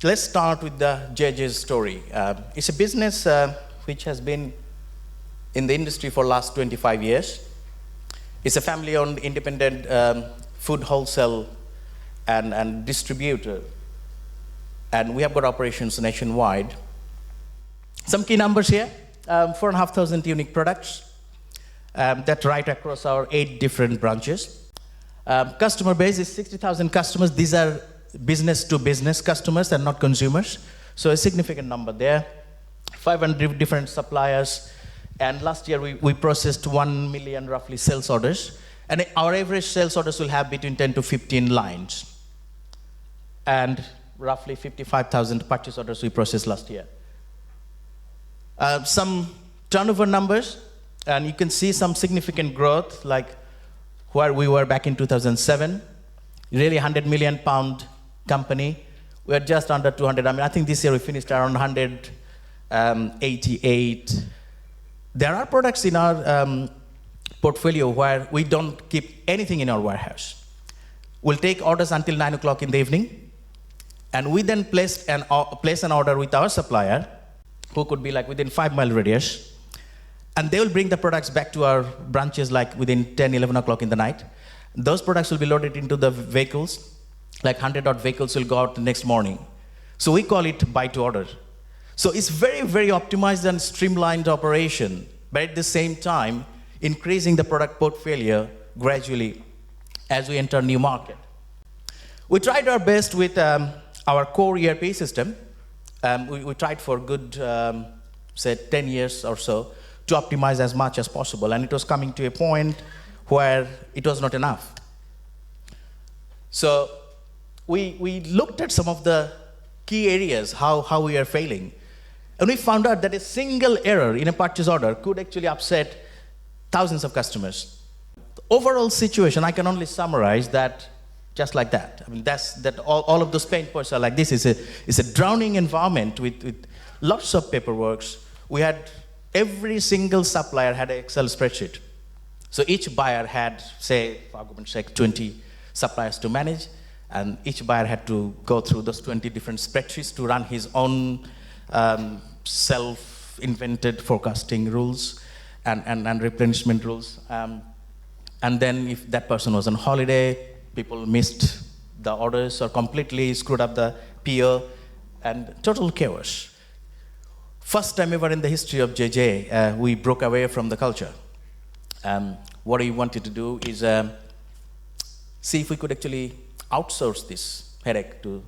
let's start with the JJ's story. It's a business which has been in the industry for last 25 years. It's a family-owned independent food wholesale and distributor. And we have got operations nationwide. Some key numbers here, 4,500 unique products that right across our 8 different branches. Customer base is 60,000 customers. These are business-to-business customers and not consumers. So a significant number there. 500 different suppliers. And last year, we processed 1 million, roughly, sales orders. And our average sales orders will have between 10 to 15 lines. And roughly 55,000 purchase orders we processed last year. Some turnover numbers, and you can see some significant growth, like where we were back in 2007. Really £100 million company. We are just under 200. I think this year we finished around 188. There are products in our portfolio where we don't keep anything in our warehouse. We'll take orders until 9 o'clock in the evening, and we then place an order with our supplier, who could be like within 5-mile radius, and they will bring the products back to our branches like within 10, 11 o'clock in the night. Those products will be loaded into the vehicles, like 100-odd vehicles will go out the next morning. So we call it buy to order. So it's very, very optimized and streamlined operation, but at the same time, increasing the product portfolio gradually as we enter new market. We tried our best with our core ERP system. We tried for good, say, 10 years or so to optimize as much as possible, and it was coming to a point where it was not enough. So we looked at some of the key areas, how we are failing. And we found out that a single error in a purchase order could actually upset thousands of customers. The overall situation, I can only summarize that just like that. All of those pain points are like this. It's a drowning environment with lots of paperwork. We had every single supplier had an Excel spreadsheet. So each buyer had, say, for argument's sake, 20 suppliers to manage, and each buyer had to go through those 20 different spreadsheets to run his own self-invented forecasting rules and replenishment rules. And then if that person was on holiday, people missed the orders or completely screwed up the PO, and total chaos. First time ever in the history of JJ, we broke away from the culture. What we wanted to do is see if we could actually outsource this headache to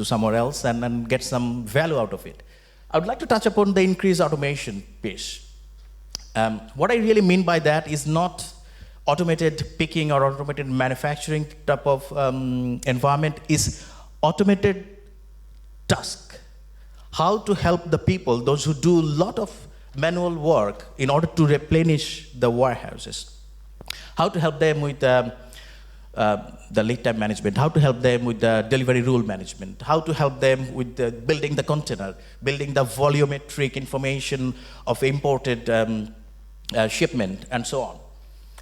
somewhere else and get some value out of it. I would like to touch upon the increased automation piece. What I really mean by that is not automated picking or automated manufacturing type of environment, is automated task. How to help the people, those who do a lot of manual work in order to replenish the warehouses. How to help them with the lead time management, how to help them with the delivery rule management, how to help them with building the container, building the volumetric information of imported shipment, and so on.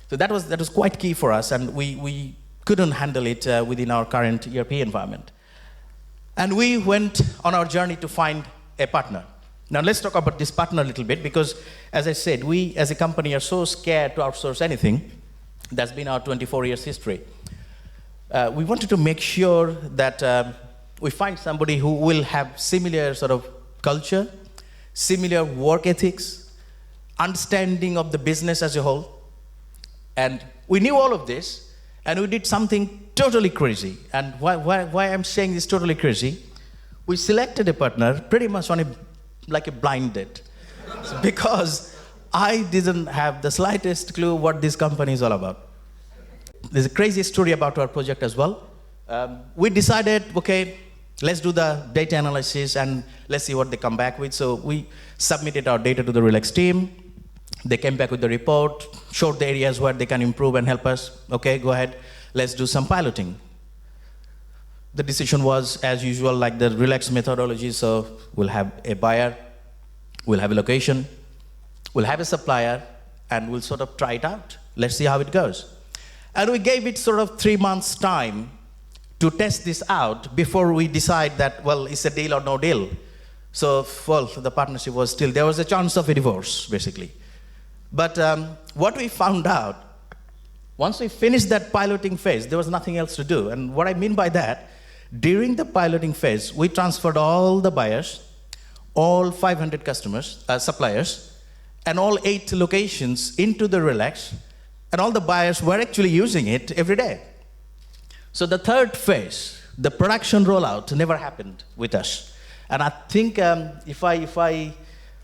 So that was quite key for us, and we couldn't handle it within our current ERP environment. And we went on our journey to find a partner. Now let's talk about this partner a little bit, because as I said, we as a company are so scared to outsource anything. That's been our 24 years history. We wanted to make sure that we find somebody who will have similar sort of culture, similar work ethics, understanding of the business as a whole. And we knew all of this, and we did something totally crazy. And why I'm saying this totally crazy, we selected a partner pretty much on like a blind date. Because I didn't have the slightest clue what this company is all about. There's a crazy story about our project as well. We decided, okay, let's do the data analysis and let's see what they come back with. So we submitted our data to the Relax team. They came back with the report, showed the areas where they can improve and help us. Okay, go ahead, let's do some piloting. The decision was, as usual, like the Relax methodology. So we'll have a buyer, we'll have a location, we'll have a supplier, and we'll sort of try it out. Let's see how it goes. And we gave it sort of 3 months' time to test this out before we decide that, well, it's a deal or no deal. So, well, the partnership was still, there was a chance of a divorce, basically. But what we found out, once we finished that piloting phase, there was nothing else to do. And what I mean by that, during the piloting phase, we transferred all the buyers, all 500 customers, suppliers, and all 8 locations into the Relax, and all the buyers were actually using it every day. So the third phase, the production rollout, never happened with us. And I think if I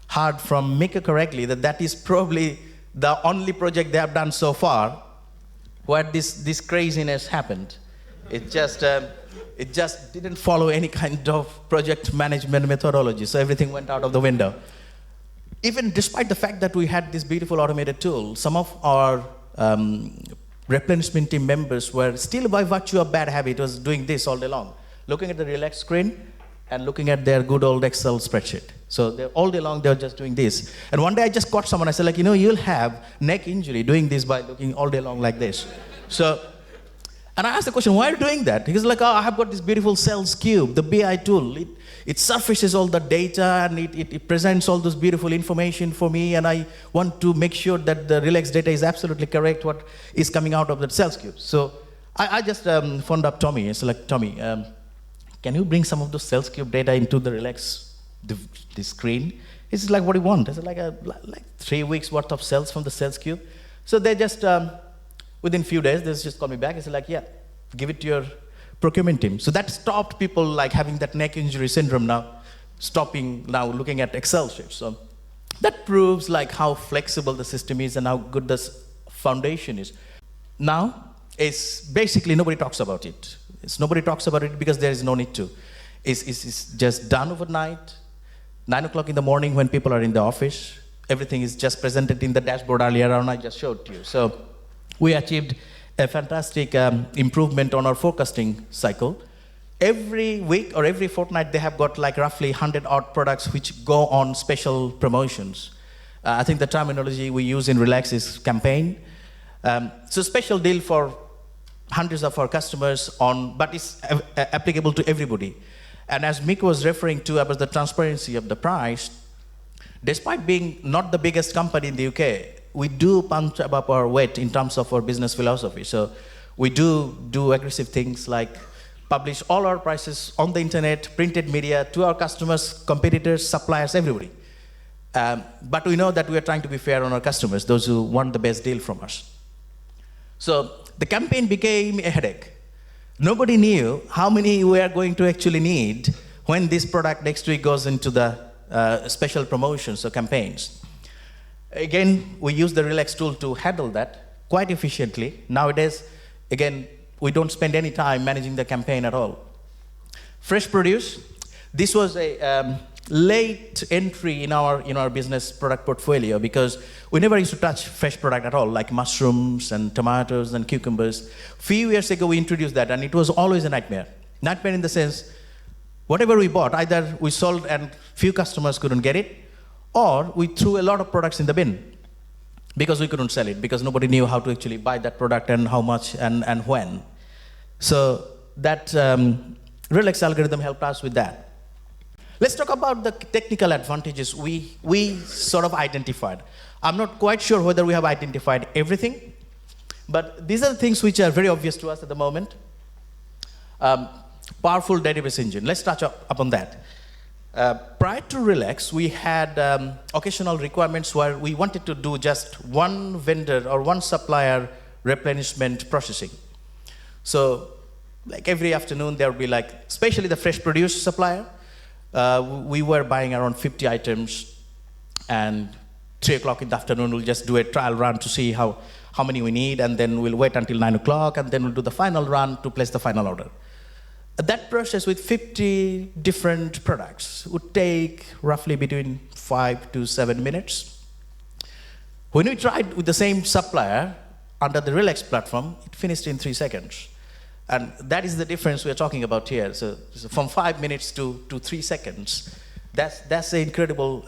heard from Mika correctly, that is probably the only project they have done so far where this craziness happened. It just didn't follow any kind of project management methodology, so everything went out of the window. Even despite the fact that we had this beautiful automated tool, some of our replenishment team members were still, by virtue of bad habit, was doing this all day long, looking at the Relax screen and looking at their good old Excel spreadsheet. So all day long, they were just doing this. And one day I just caught someone, I said, like, you'll have neck injury doing this by looking all day long like this. So, and I asked the question, why are you doing that? He was like, I have got this beautiful sales cube, the BI tool. It surfaces all the data and it presents all this beautiful information for me, and I want to make sure that the Relax data is absolutely correct, what is coming out of that sales cube. So I just phoned up Tommy. I said, like, Tommy, can you bring some of those sales cube data into the Relax, the screen? He said, like, what do you want? I said, like 3 weeks worth of sales from the sales cube. So they just, within a few days, they just called me back. I said, like, yeah, give it to your procurement team. So that stopped people like having that neck injury syndrome now, stopping now looking at Excel sheets. So that proves like how flexible the system is and how good the foundation is. Now, it's basically nobody talks about it. Nobody talks about it because there is no need to. It's just done overnight, 9 o'clock in the morning when people are in the office. Everything is just presented in the dashboard earlier on, I just showed to you. So we achieved a fantastic improvement on our forecasting cycle. Every week or every fortnight, they have got like roughly 100 odd products which go on special promotions. I think the terminology we use in Relax is campaign. So special deal for hundreds of our customers but it's applicable to everybody. And as Mick was referring to about the transparency of the price, despite being not the biggest company in the UK, we do punch above our weight in terms of our business philosophy. So we do aggressive things like publish all our prices on the internet, printed media, to our customers, competitors, suppliers, everybody. But we know that we are trying to be fair on our customers, those who want the best deal from us. So the campaign became a headache. Nobody knew how many we are going to actually need when this product next week goes into the special promotions or campaigns. Again, we use the Relax tool to handle that quite efficiently. Nowadays, again, we don't spend any time managing the campaign at all. Fresh produce, this was a late entry in our business product portfolio because we never used to touch fresh product at all, like mushrooms and tomatoes and cucumbers. A few years ago, we introduced that, and it was always a nightmare. Nightmare in the sense, whatever we bought, either we sold and few customers couldn't get it, or we threw a lot of products in the bin because we couldn't sell it, because nobody knew how to actually buy that product and how much and when. So that Relax algorithm helped us with that. Let's talk about the technical advantages we sort of identified. I'm not quite sure whether we have identified everything, but these are the things which are very obvious to us at the moment. Powerful database engine. Let's touch upon that. Prior to Relax, we had occasional requirements where we wanted to do just one vendor or one supplier replenishment processing. So, like every afternoon, there would be like, especially the fresh produce supplier, we were buying around 50 items, and 3 o'clock in the afternoon, we'll just do a trial run to see how many we need, and then we'll wait until 9 o'clock, and then we'll do the final run to place the final order. That process with 50 different products would take roughly between 5 to 7 minutes. When we tried with the same supplier under the Relax platform, it finished in 3 seconds. And that is the difference we're talking about here. So from 5 minutes to 3 seconds, that's an incredible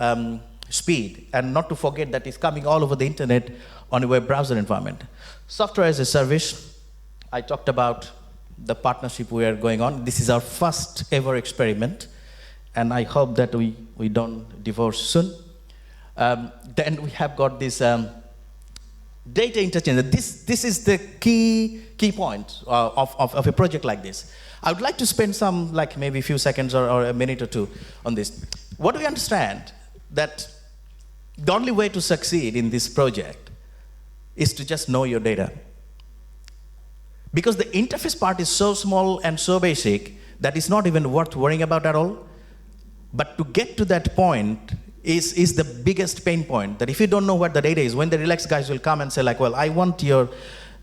speed. And not to forget that it's coming all over the internet on a web browser environment. Software as a service, I talked about the partnership we are going on. This is our first ever experiment, and I hope that we don't divorce soon. Then we have got this data interchange. This is the key point of a project like this. I would like to spend some, like maybe a few seconds or a minute or two on this. What do we understand? That the only way to succeed in this project is to just know your data. Because the interface part is so small and so basic that it's not even worth worrying about at all. But to get to that point is the biggest pain point, that if you don't know what the data is, when the relaxed guys will come and say like, well, I want your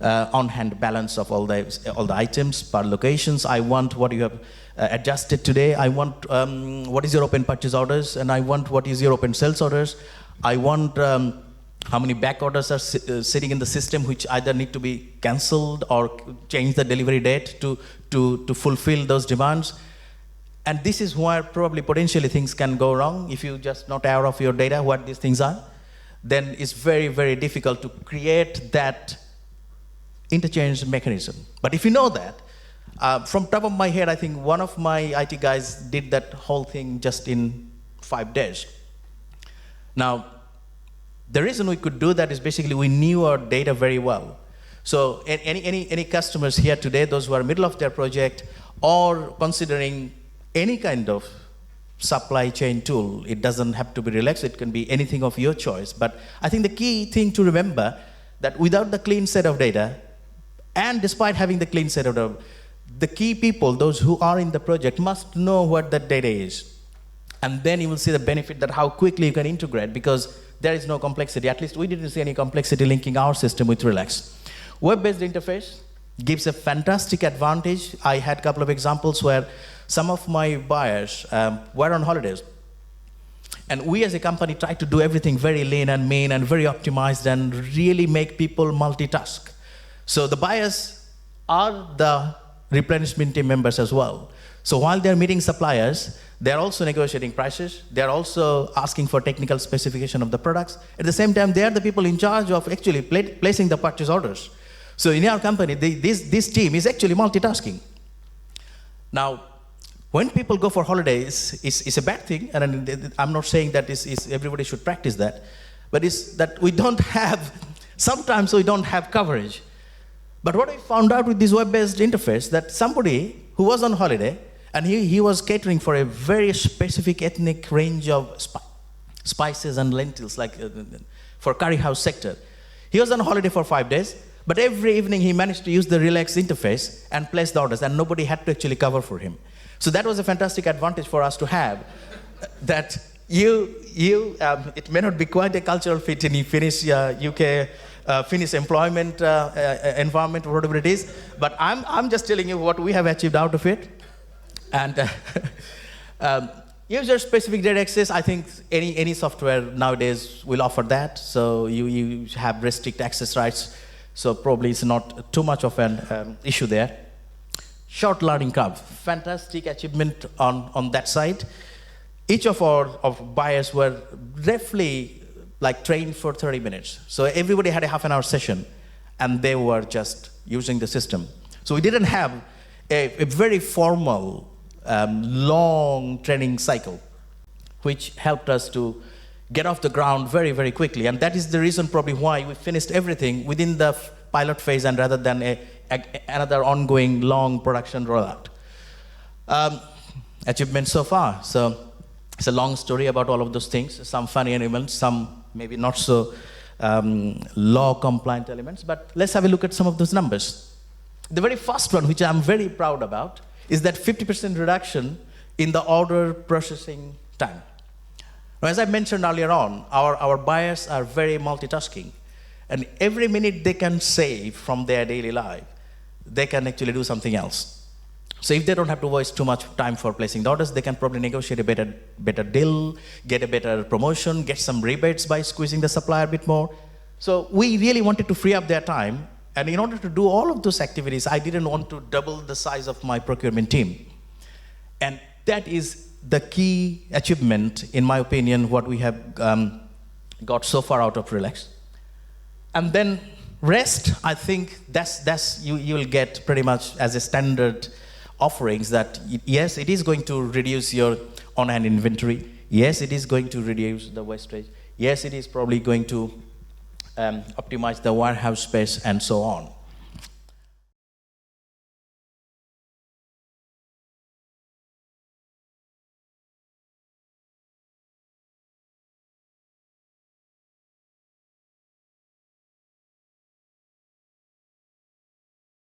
on-hand balance of all the items per locations, I want what you have adjusted today, I want what is your open purchase orders, and I want what is your open sales orders, I want how many back orders are sitting in the system which either need to be cancelled or change the delivery date to fulfill those demands. And this is where probably potentially things can go wrong. If you just not aware of your data, what these things are, then it's very, very difficult to create that interchange mechanism. But if you know that, from top of my head, I think one of my IT guys did that whole thing just in 5 days. Now, the reason we could do that is basically we knew our data very well. So any customers here today, those who are middle of their project or considering any kind of supply chain tool, it doesn't have to be Relax, it can be anything of your choice. But I think the key thing to remember that without the clean set of data, and despite having the clean set of data, the key people, those who are in the project, must know what that data is. And then you will see the benefit that how quickly you can integrate, because there is no complexity. At least we didn't see any complexity linking our system with Relax. Web-based interface gives a fantastic advantage. I had a couple of examples where some of my buyers were on holidays. And we as a company try to do everything very lean and mean and very optimized and really make people multitask. So the buyers are the replenishment team members as well. So while they're meeting suppliers, they're also negotiating prices. They're also asking for technical specification of the products. At the same time, they're the people in charge of actually placing the purchase orders. So in our company, this team is actually multitasking. Now, when people go for holidays, it's a bad thing, and I'm not saying that everybody should practice that, but it's that we don't have, sometimes we don't have coverage. But what I found out with this web-based interface, that somebody who was on holiday, and he was catering for a very specific ethnic range of spices and lentils, like for curry house sector. He was on holiday for 5 days, but every evening he managed to use the Relax interface and place the orders, and nobody had to actually cover for him. So that was a fantastic advantage for us to have, that it may not be quite a cultural fit in Finnish UK, Finnish employment environment, or whatever it is, but I'm just telling you what we have achieved out of it. And user-specific data access, I think any software nowadays will offer that. So you have restrict access rights, so probably it's not too much of an issue there. Short learning curve, fantastic achievement on that side. Each of our buyers were roughly like trained for 30 minutes. So everybody had a half an hour session, and they were just using the system. So we didn't have a very formal long training cycle, which helped us to get off the ground very, very quickly. And that is the reason probably why we finished everything within the pilot phase, and rather than another ongoing long production rollout. Achievements so far. So it's a long story about all of those things. Some funny elements, some maybe not so law compliant elements, but let's have a look at some of those numbers. The very first one, which I'm very proud about, is that 50% reduction in the order processing time. Now, as I mentioned earlier on, our buyers are very multitasking, and every minute they can save from their daily life, they can actually do something else. So if they don't have to waste too much time for placing the orders, they can probably negotiate a better deal, get a better promotion, get some rebates by squeezing the supplier a bit more. So we really wanted to free up their time. And in order to do all of those activities, I didn't want to double the size of my procurement team. And that is the key achievement, in my opinion, what we have got so far out of Relax. And then rest, I think that's you'll get pretty much as a standard offerings that yes, it is going to reduce your on-hand inventory. Yes, it is going to reduce the wastage. Yes, it is probably going to optimize the warehouse space and so on.